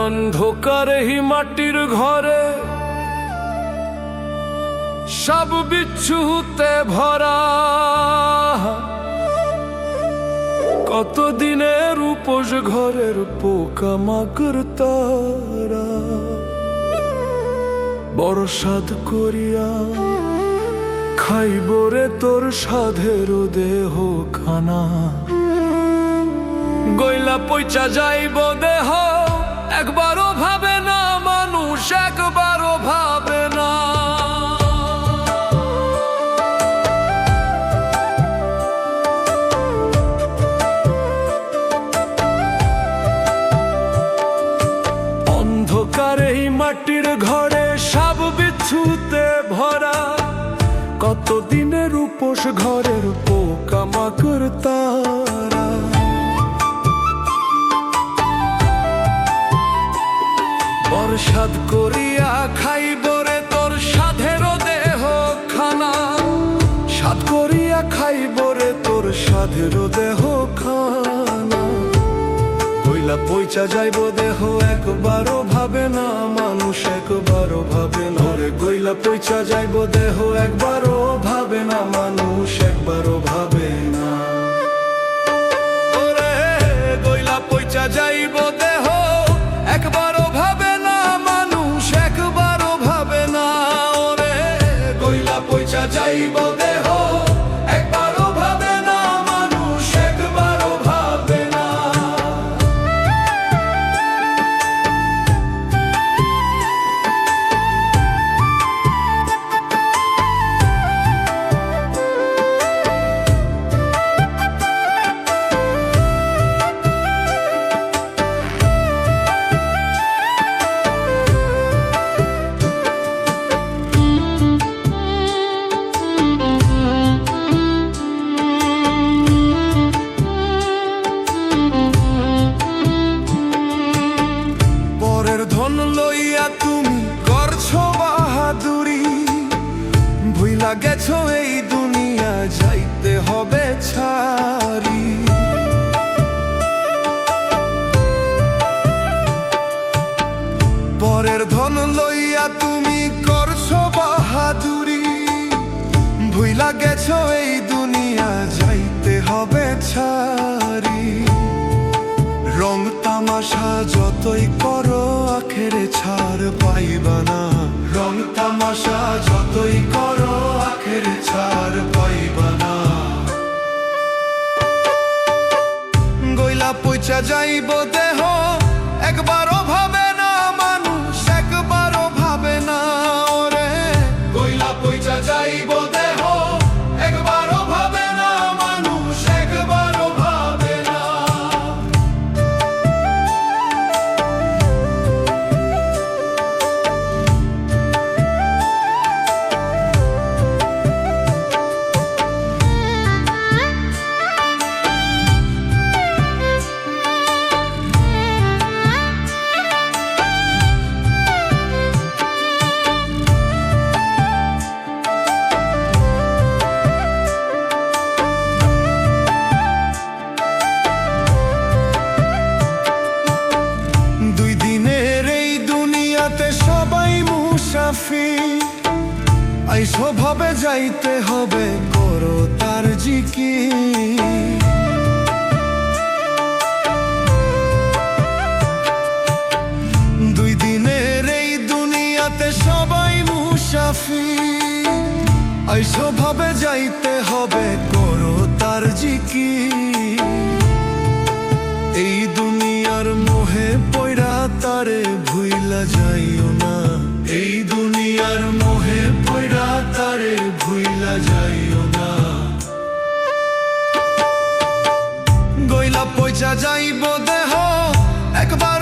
অন্ধকারে মাটির ঘরে সব বিচ্ছুতে ভরা, কতদিনের উপোস ঘরের পোকামাকড় তারা, বড় সাধ করিয়া খাইব রে তোর সাধের দেহ খানা। গইলা পইচা যাইব দেহ, একবারও ভাবে না মানুষ, একবারও ভাবে না। অন্ধকারে মাটির ঘরে সব বিচ্ছুতে ভরা, কতদিনের উপোস ঘরের পোকামাকড় তারা, সাধ করিয়া খাইব রে তোর সাধের দেহ খানা। সাধ করিয়া খাইব রে তোর সাধের দেহ খানা। কইলা পইচা যাইব দেহ, একবারও ভাবে না মানুষ, একবারও ভাবে না রে। কইলা পইচা যাইব দেহ, একবারও ভাবে না মানুষ, একবারও ভাবে না ওরে। কইলা পইচা যাইব দেহ, একবারও ভাবে না মানুষ, একবারও ভাবে না ওরে। কইলা পইচা যাইব দেহ, একবারও ভাবে না মানুষ, একবারও ভাবে না। ধন লইয়া তুমি করছো বাহাদুরি, ভুইলা গেছো এই দুনিয়া যাইতে হবে ছাড়ি। পরের ধন লইয়া তুমি করছো বাহাদুরি, ভুইলা গেছো এই দুনিয়া যাইতে হবে ছাড়ি। রং তামাশা যতই করো আখেরে ছাড় পাইবা না। রং তামাশা যতই করো আখেরে ছাড় পাইবা না। গইলা পইচা যাইব দেহ, একবারও ভাবে না মানুষ, একবারও ভাবে না ওরে। গইলা পইচা যাইব দেহ, একবারও ভাবে না মানুষ, একবারও ভাবে না। দুই দিনের এই দুনিয়াতে সবাই মুসাফির, আইসো ভাবে যাইতে হবে, করো তার জিকির। দুই দিনের এই দুনিয়াতে সবাই মুসাফির, আইসো ভাবে যাইতে হবে, করো তার জিকির। এই দুনিয়ার মোহে পয়রা তারে ভুইলা যাইও না। এই দুনিয়ার মোহে পয়রা তারে ভুইলা যাইও না। গইলা পইচা যাইব দেহ, একবার